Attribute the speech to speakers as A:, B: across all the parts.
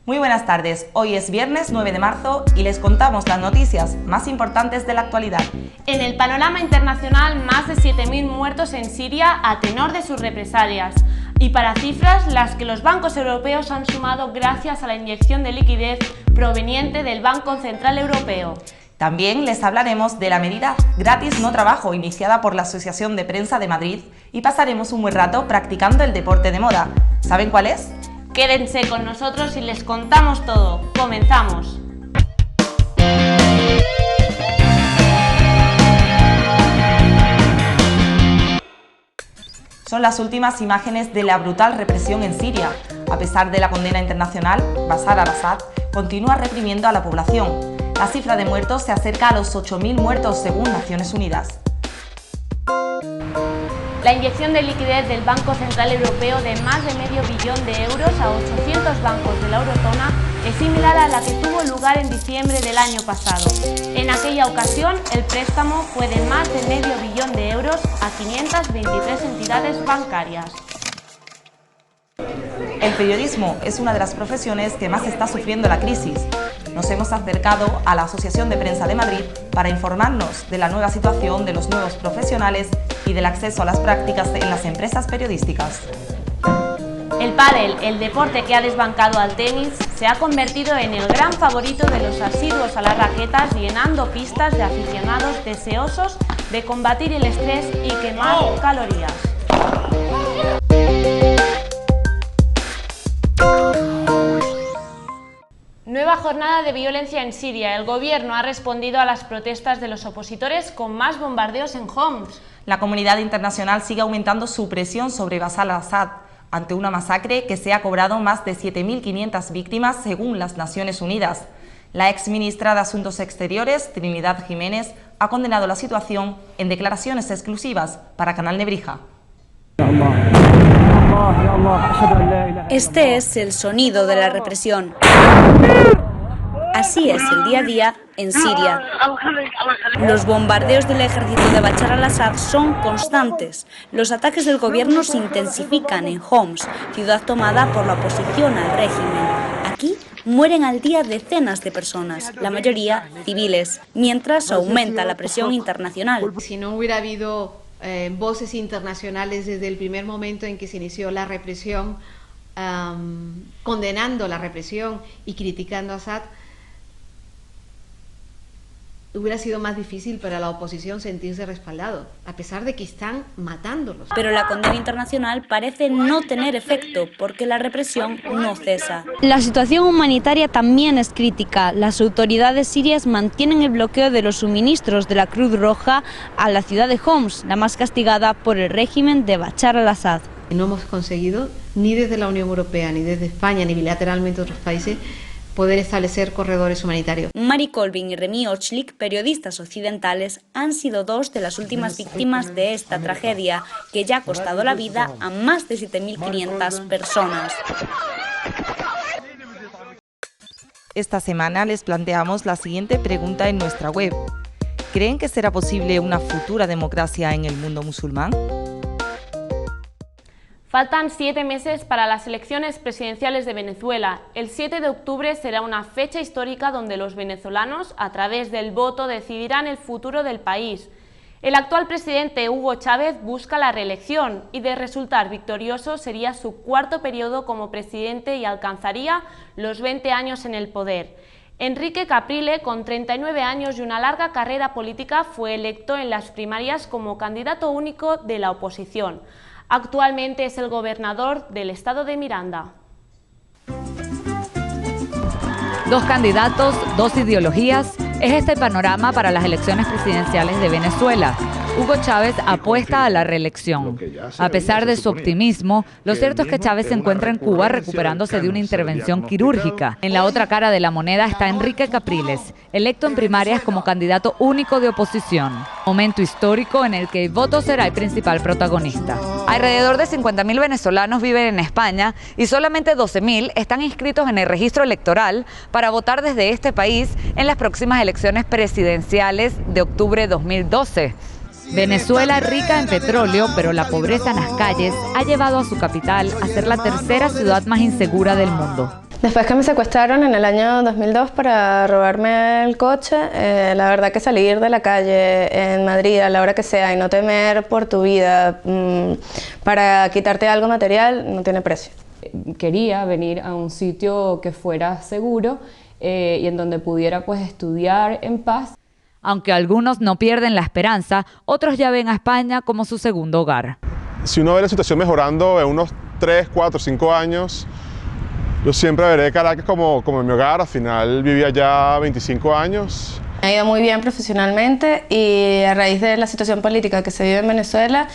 A: Muy buenas tardes, hoy es viernes 9 de marzo y les contamos las noticias más importantes de la actualidad.
B: En el panorama internacional, más de 7.000 muertos en Siria a tenor de sus represalias. Y para cifras, las que los bancos europeos han sumado gracias a la inyección de liquidez proveniente del Banco Central Europeo.
A: También les hablaremos de la medida Gratis No Trabajo, iniciada por la Asociación de Prensa de Madrid, y pasaremos un buen rato practicando el deporte de moda. ¿Saben cuál es?
B: Quédense con nosotros y les contamos todo. ¡Comenzamos!
A: Son las últimas imágenes de la brutal represión en Siria. A pesar de la condena internacional, Bashar al-Assad continúa reprimiendo a la población. La cifra de muertos se acerca a los 8.000 muertos según Naciones Unidas.
B: La inyección de liquidez del Banco Central Europeo de más de medio billón de euros a 800 bancos de la eurozona es similar a la que tuvo lugar en diciembre del año pasado. En aquella ocasión, el préstamo fue de más de medio billón de euros a 523 entidades bancarias.
A: El periodismo es una de las profesiones que más está sufriendo la crisis. Nos hemos acercado a la Asociación de Prensa de Madrid para informarnos de la nueva situación de los nuevos profesionales y del acceso a las prácticas en las empresas periodísticas.
B: El pádel, el deporte que ha desbancado al tenis, se ha convertido en el gran favorito de los asiduos a las raquetas, llenando pistas de aficionados deseosos de combatir el estrés y quemar calorías. Nueva jornada de violencia en Siria. El gobierno ha respondido a las protestas de los opositores con más bombardeos en Homs.
A: La comunidad internacional sigue aumentando su presión sobre Bashar al-Assad ante una masacre que se ha cobrado más de 7.500 víctimas según las Naciones Unidas. La exministra de Asuntos Exteriores, Trinidad Jiménez, ha condenado la situación en declaraciones exclusivas para Canal Nebrija.
C: Este es el sonido de la represión. Así es el día a día en Siria. Los bombardeos del ejército de Bashar al-Assad son constantes. Los ataques del gobierno se intensifican en Homs, ciudad tomada por la oposición al régimen. Aquí mueren al día decenas de personas, la mayoría civiles, mientras aumenta la presión internacional.
D: Si no hubiera habido voces internacionales desde el primer momento en que se inició la represión, condenando la represión y criticando a Assad, hubiera sido más difícil para la oposición sentirse respaldado, a pesar de que están matándolos.
C: Pero la condena internacional parece no tener efecto, porque la represión no cesa. La situación humanitaria también es crítica. Las autoridades sirias mantienen el bloqueo de los suministros de la Cruz Roja a la ciudad de Homs, la más castigada por el régimen de Bashar al-Assad.
D: No hemos conseguido, ni desde la Unión Europea, ni desde España, ni bilateralmente otros países, poder establecer corredores humanitarios.
C: Mari Colvin y Remi Ochlik, periodistas occidentales, han sido dos de las últimas víctimas de esta tragedia, que ya ha costado la vida a más de 7.500 personas.
A: Esta semana les planteamos la siguiente pregunta en nuestra web. ¿Creen que será posible una futura democracia en el mundo musulmán?
B: Faltan 7 meses para las elecciones presidenciales de Venezuela. El 7 de octubre será una fecha histórica donde los venezolanos, a través del voto, decidirán el futuro del país. El actual presidente Hugo Chávez busca la reelección y, de resultar victorioso, sería su cuarto periodo como presidente y alcanzaría los 20 años en el poder. Enrique Caprile, con 39 años y una larga carrera política, fue electo en las primarias como candidato único de la oposición. Actualmente es el gobernador del estado de Miranda.
E: Dos candidatos, dos ideologías, es este panorama para las elecciones presidenciales de Venezuela. Hugo Chávez apuesta a la reelección. A pesar de su optimismo, lo cierto es que Chávez se encuentra en Cuba recuperándose de una intervención quirúrgica. En la otra cara de la moneda está Enrique Capriles, electo en primarias como candidato único de oposición. Momento histórico en el que el voto será el principal protagonista. Alrededor de 50.000 venezolanos viven en España y solamente 12.000 están inscritos en el registro electoral para votar desde este país en las próximas elecciones presidenciales de octubre de 2012. Venezuela, rica en petróleo, pero la pobreza en las calles ha llevado a su capital a ser la tercera ciudad más insegura del mundo.
F: Después que me secuestraron en el año 2002 para robarme el coche, la verdad que salir de la calle en Madrid a la hora que sea y no temer por tu vida para quitarte algo material no tiene precio.
G: Quería venir a un sitio que fuera seguro y en donde pudiera pues estudiar en paz.
E: Aunque algunos no pierden la esperanza, otros ya ven a España como su segundo hogar.
H: Si uno ve la situación mejorando en unos 3, 4, 5 años, yo siempre veré Caracas como mi hogar. Al final vivía ya 25 años.
F: Me ha ido muy bien profesionalmente y a raíz de la situación política que se vive en Venezuela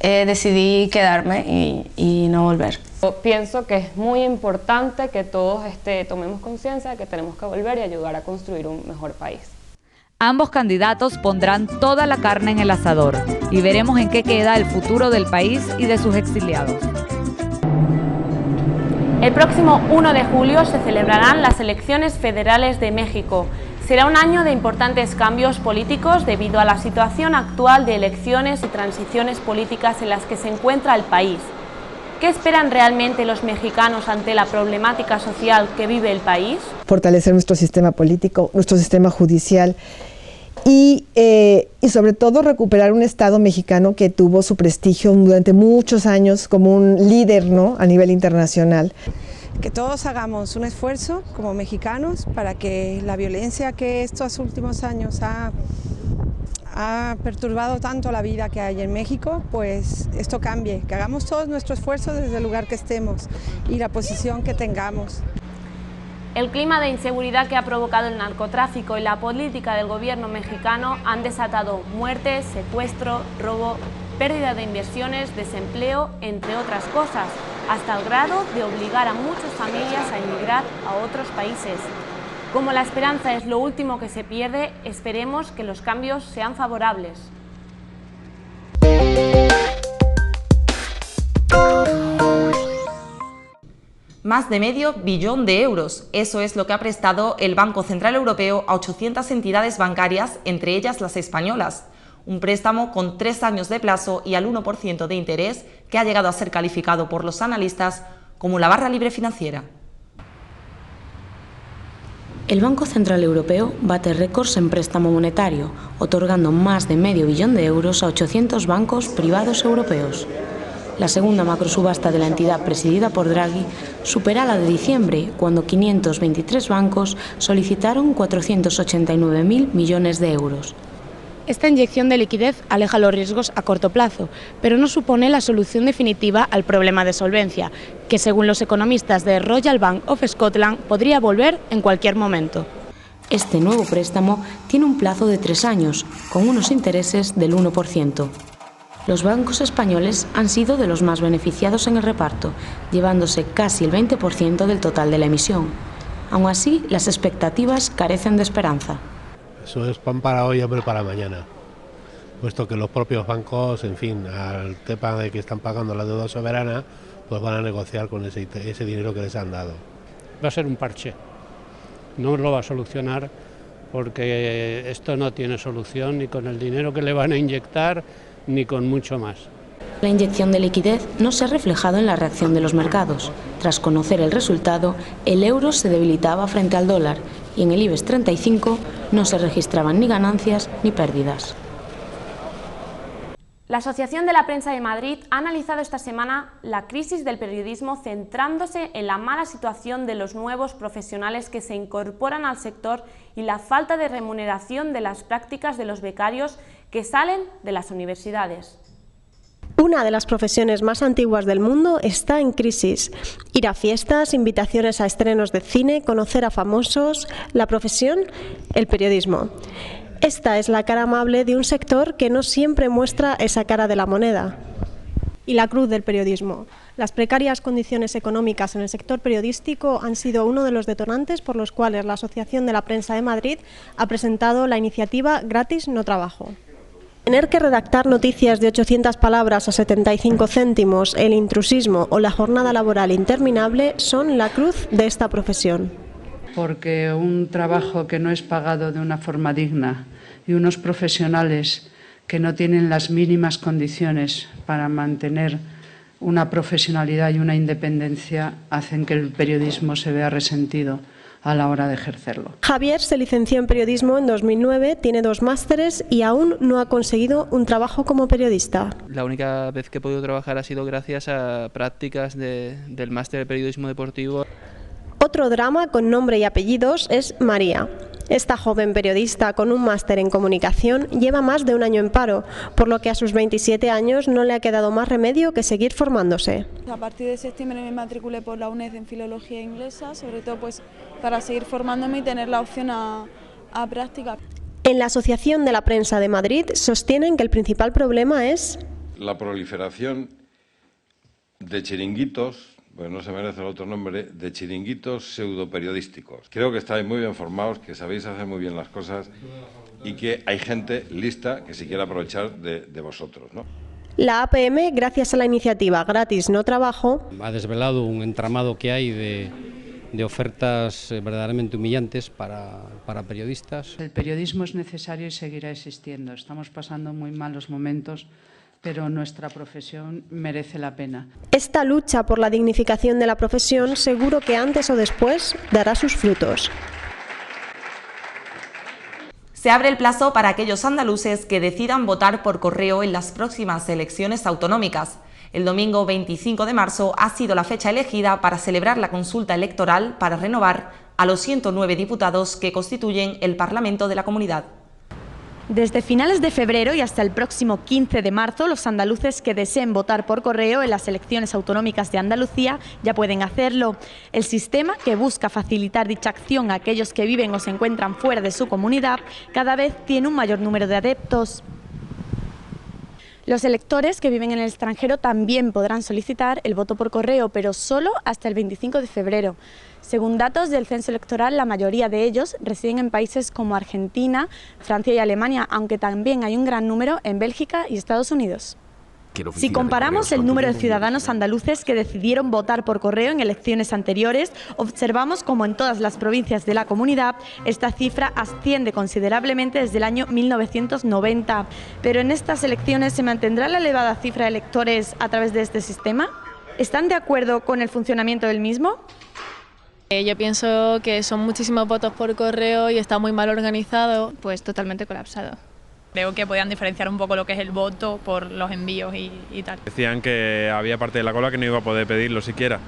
F: decidí quedarme y no volver.
G: Yo pienso que es muy importante que todos tomemos conciencia de que tenemos que volver y ayudar a construir un mejor país.
E: Ambos candidatos pondrán toda la carne en el asador y veremos en qué queda el futuro del país y de sus exiliados.
B: El próximo 1 de julio se celebrarán las elecciones federales de México. Será un año de importantes cambios políticos debido a la situación actual de elecciones y transiciones políticas en las que se encuentra el país. ¿Qué esperan realmente los mexicanos ante la problemática social que vive el país?
I: Fortalecer nuestro sistema político, nuestro sistema judicial y sobre todo recuperar un Estado mexicano que tuvo su prestigio durante muchos años como un líder, ¿no?, a nivel internacional.
J: Que todos hagamos un esfuerzo como mexicanos para que la violencia que estos últimos años ha perturbado tanto la vida que hay en México, pues esto cambie, que hagamos todos nuestro esfuerzo desde el lugar que estemos y la posición que tengamos.
B: El clima de inseguridad que ha provocado el narcotráfico y la política del gobierno mexicano han desatado muertes, secuestro, robo, pérdida de inversiones, desempleo, entre otras cosas, hasta el grado de obligar a muchas familias a emigrar a otros países. Como la esperanza es lo último que se pierde, esperemos que los cambios sean favorables.
A: Más de medio billón de euros. Eso es lo que ha prestado el Banco Central Europeo a 800 entidades bancarias, entre ellas las españolas. Un préstamo con 3 años de plazo y al 1% de interés que ha llegado a ser calificado por los analistas como la barra libre financiera.
C: El Banco Central Europeo bate récords en préstamo monetario, otorgando más de medio billón de euros a 800 bancos privados europeos. La segunda macrosubasta de la entidad presidida por Draghi supera la de diciembre, cuando 523 bancos solicitaron 489.000 millones de euros.
K: Esta inyección de liquidez aleja los riesgos a corto plazo, pero no supone la solución definitiva al problema de solvencia, que según los economistas de Royal Bank of Scotland podría volver en cualquier momento.
C: Este nuevo préstamo tiene un plazo de 3 años, con unos intereses del 1%. Los bancos españoles han sido de los más beneficiados en el reparto, llevándose casi el 20% del total de la emisión. Aún así, las expectativas carecen de esperanza.
L: Eso es pan para hoy, hambre para mañana, puesto que los propios bancos, en fin, al tema de que están pagando la deuda soberana, pues van a negociar con ese dinero que les han dado.
M: Va a ser un parche, no lo va a solucionar porque esto no tiene solución ni con el dinero que le van a inyectar ni con mucho más.
C: La inyección de liquidez no se ha reflejado en la reacción de los mercados. Tras conocer el resultado, el euro se debilitaba frente al dólar y en el IBEX 35 no se registraban ni ganancias ni pérdidas.
B: La Asociación de la Prensa de Madrid ha analizado esta semana la crisis del periodismo centrándose en la mala situación de los nuevos profesionales que se incorporan al sector y la falta de remuneración de las prácticas de los becarios que salen de las universidades.
N: Una de las profesiones más antiguas del mundo está en crisis. Ir a fiestas, invitaciones a estrenos de cine, conocer a famosos, la profesión, el periodismo. Esta es la cara amable de un sector que no siempre muestra esa cara de la moneda.
O: Y la cruz del periodismo. Las precarias condiciones económicas en el sector periodístico han sido uno de los detonantes por los cuales la Asociación de la Prensa de Madrid ha presentado la iniciativa Gratis no trabajo.
N: Tener que redactar noticias de 800 palabras a 75 céntimos, el intrusismo o la jornada laboral interminable son la cruz de esta profesión.
P: Porque un trabajo que no es pagado de una forma digna y unos profesionales que no tienen las mínimas condiciones para mantener una profesionalidad y una independencia hacen que el periodismo se vea resentido a la hora de ejercerlo.
N: Javier se licenció en periodismo en 2009, tiene 2 másteres y aún no ha conseguido un trabajo como periodista.
Q: La única vez que he podido trabajar ha sido gracias a prácticas del máster de periodismo deportivo.
N: Otro drama con nombre y apellidos es María. Esta joven periodista con un máster en comunicación lleva más de un año en paro, por lo que a sus 27 años no le ha quedado más remedio que seguir formándose.
R: A partir de septiembre me matriculé por la UNED en Filología Inglesa, sobre todo pues para seguir formándome y tener la opción a práctica.
N: En la Asociación de la Prensa de Madrid sostienen que el principal problema es
S: la proliferación de chiringuitos, pues no se merece el otro nombre, de chiringuitos pseudoperiodísticos. Creo que estáis muy bien formados, que sabéis hacer muy bien las cosas y que hay gente lista que se quiere aprovechar de vosotros, ¿no?
N: La APM, gracias a la iniciativa Gratis No Trabajo,
T: ha desvelado un entramado que hay de ofertas verdaderamente humillantes para periodistas.
P: El periodismo es necesario y seguirá existiendo. Estamos pasando muy malos momentos, pero nuestra profesión merece la pena.
N: Esta lucha por la dignificación de la profesión seguro que antes o después dará sus frutos.
A: Se abre el plazo para aquellos andaluces que decidan votar por correo en las próximas elecciones autonómicas. El domingo 25 de marzo ha sido la fecha elegida para celebrar la consulta electoral para renovar a los 109 diputados que constituyen el Parlamento de la Comunidad.
K: Desde finales de febrero y hasta el próximo 15 de marzo, los andaluces que deseen votar por correo en las elecciones autonómicas de Andalucía ya pueden hacerlo. El sistema, que busca facilitar dicha acción a aquellos que viven o se encuentran fuera de su comunidad, cada vez tiene un mayor número de adeptos. Los electores que viven en el extranjero también podrán solicitar el voto por correo, pero solo hasta el 25 de febrero. Según datos del censo electoral, la mayoría de ellos residen en países como Argentina, Francia y Alemania, aunque también hay un gran número en Bélgica y Estados Unidos. Si comparamos el número de ciudadanos andaluces que decidieron votar por correo en elecciones anteriores, observamos como en todas las provincias de la comunidad esta cifra asciende considerablemente desde el año 1990. Pero en estas elecciones, ¿se mantendrá la elevada cifra de electores a través de este sistema? ¿Están de acuerdo con el funcionamiento del mismo?
U: Yo pienso que son muchísimos votos por correo y está muy mal organizado. Pues totalmente colapsado.
V: Creo que podían diferenciar un poco lo que es el voto por los envíos y tal.
W: Decían que había parte de la cola que no iba a poder pedirlo siquiera.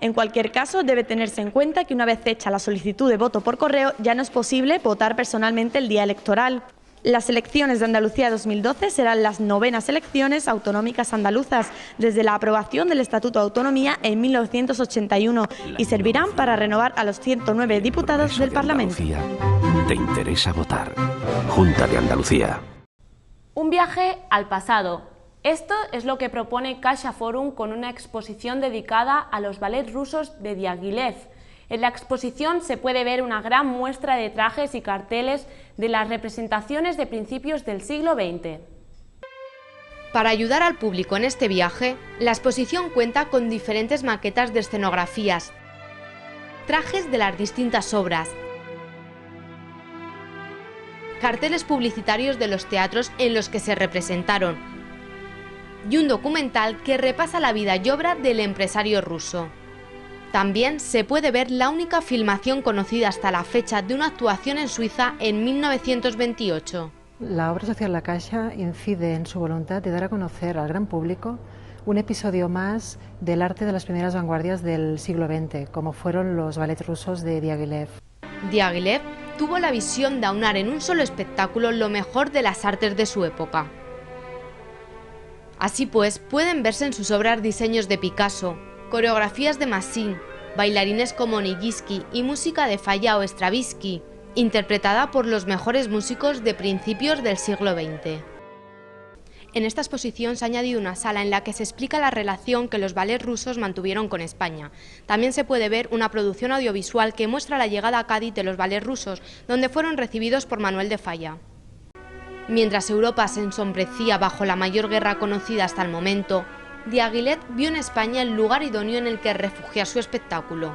K: En cualquier caso, debe tenerse en cuenta que una vez hecha la solicitud de voto por correo, ya no es posible votar personalmente el día electoral. Las elecciones de Andalucía 2012 serán las 9ª elecciones autonómicas andaluzas desde la aprobación del Estatuto de Autonomía en 1981 y servirán para renovar a los 109 diputados del Parlamento.
X: ¿Te interesa votar? Junta de Andalucía.
B: Un viaje al pasado. Esto es lo que propone Caixa Forum con una exposición dedicada a los ballets rusos de Diaghilev. En la exposición se puede ver una gran muestra de trajes y carteles de las representaciones de principios del siglo XX.
Y: Para ayudar al público en este viaje, la exposición cuenta con diferentes maquetas de escenografías, trajes de las distintas obras, carteles publicitarios de los teatros en los que se representaron y un documental que repasa la vida y obra del empresario ruso. También se puede ver la única filmación conocida hasta la fecha de una actuación en Suiza en 1928.
Z: La obra social La Caixa incide en su voluntad de dar a conocer al gran público un episodio más del arte de las primeras vanguardias del siglo XX, como fueron los ballets rusos de Diaghilev.
Y: Diaghilev tuvo la visión de aunar en un solo espectáculo lo mejor de las artes de su época. Así pues, pueden verse en sus obras diseños de Picasso, coreografías de Massin, bailarines como Nijinsky y música de Falla o Stravinsky, interpretada por los mejores músicos de principios del siglo XX. En esta exposición se ha añadido una sala en la que se explica la relación que los ballets rusos mantuvieron con España. También se puede ver una producción audiovisual que muestra la llegada a Cádiz de los ballets rusos, donde fueron recibidos por Manuel de Falla. Mientras Europa se ensombrecía bajo la mayor guerra conocida hasta el momento, Diaghilev vio en España el lugar idóneo en el que refugiar su espectáculo.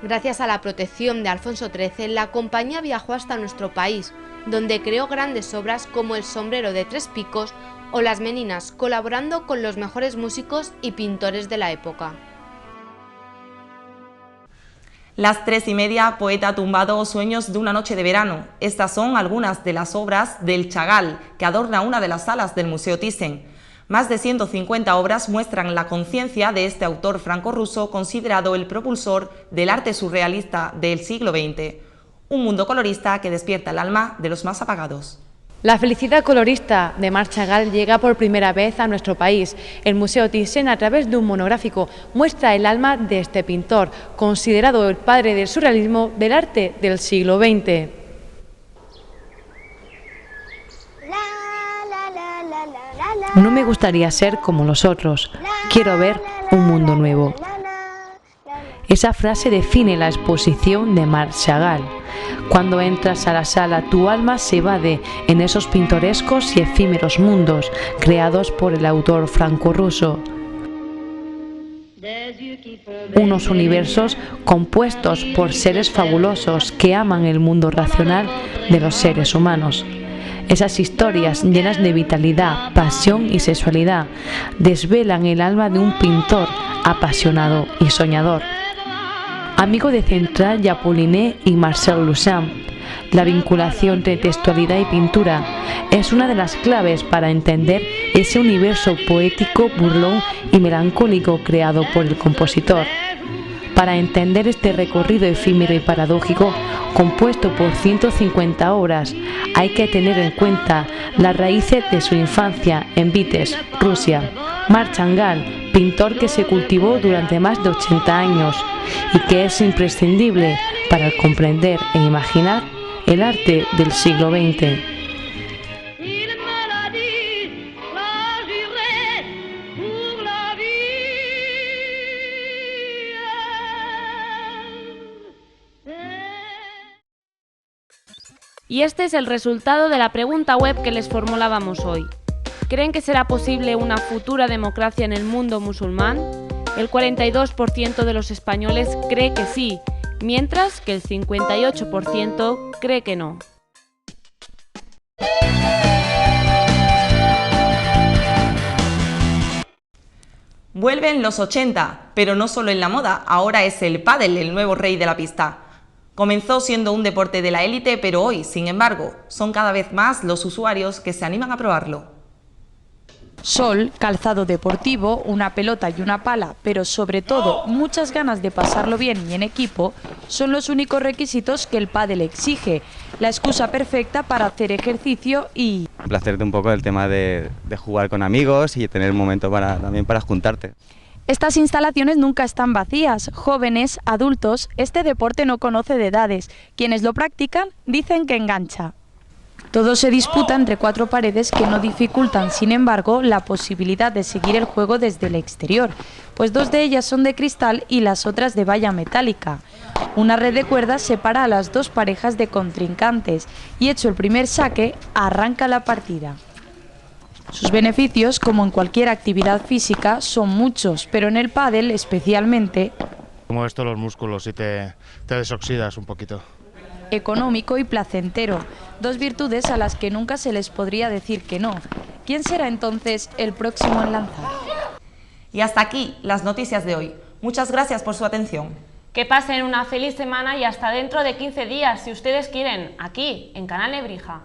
Y: Gracias a la protección de Alfonso XIII, la compañía viajó hasta nuestro país, donde creó grandes obras como El sombrero de tres picos o Las Meninas, colaborando con los mejores músicos y pintores de la época.
A: Las 3:30, poeta tumbado, sueños de una noche de verano. Estas son algunas de las obras del Chagall, que adorna una de las salas del Museo Thyssen. Más de 150 obras muestran la conciencia de este autor franco-ruso, considerado el propulsor del arte surrealista del siglo XX. Un mundo colorista que despierta el alma de los más apagados.
D: La felicidad colorista de Marc Chagall llega por primera vez a nuestro país. El Museo Thyssen, a través de un monográfico, muestra el alma de este pintor, considerado el padre del surrealismo del arte del siglo XX. No me gustaría ser como los otros, quiero ver un mundo nuevo. Esa frase define la exposición de Marc Chagall. Cuando entras a la sala, tu alma se evade en esos pintorescos y efímeros mundos creados por el autor franco-ruso. Unos universos compuestos por seres fabulosos que aman el mundo racional de los seres humanos. Esas historias llenas de vitalidad, pasión y sexualidad desvelan el alma de un pintor apasionado y soñador. Amigo de Central y Apolliné y Marcel Duchamp, la vinculación entre textualidad y pintura es una de las claves para entender ese universo poético, burlón y melancólico creado por el compositor. Para entender este recorrido efímero y paradójico, compuesto por 150 obras, hay que tener en cuenta las raíces de su infancia en Vitebsk, Rusia. Marc Chagall, pintor que se cultivó durante más de 80 años y que es imprescindible para comprender e imaginar el arte del siglo XX.
B: Y este es el resultado de la pregunta web que les formulábamos hoy. ¿Creen que será posible una futura democracia en el mundo musulmán? El 42% de los españoles cree que sí, mientras que el 58% cree que no.
A: Vuelven los 80, pero no solo en la moda, ahora es el pádel el nuevo rey de la pista. Comenzó siendo un deporte de la élite, pero hoy, sin embargo, son cada vez más los usuarios que se animan a probarlo.
K: Sol, calzado deportivo, una pelota y una pala, pero sobre todo muchas ganas de pasarlo bien y en equipo, son los únicos requisitos que el pádel exige. La excusa perfecta para hacer ejercicio y
E: complacerte un poco el tema de jugar con amigos y tener un momento también para juntarte.
K: Estas instalaciones nunca están vacías. Jóvenes, adultos, este deporte no conoce de edades. Quienes lo practican dicen que engancha. Todo se disputa entre cuatro paredes que no dificultan, sin embargo, la posibilidad de seguir el juego desde el exterior, pues dos de ellas son de cristal y las otras de valla metálica. Una red de cuerdas separa a las dos parejas de contrincantes y hecho el primer saque, arranca la partida. Sus beneficios, como en cualquier actividad física, son muchos, pero en el pádel especialmente.
F: Mueves todos los músculos y te desoxidas un poquito.
K: Económico y placentero, dos virtudes a las que nunca se les podría decir que no. ¿Quién será entonces el próximo en lanzar?
A: Y hasta aquí las noticias de hoy. Muchas gracias por su atención.
B: Que pasen una feliz semana y hasta dentro de 15 días, si ustedes quieren, aquí, en Canal Nebrija.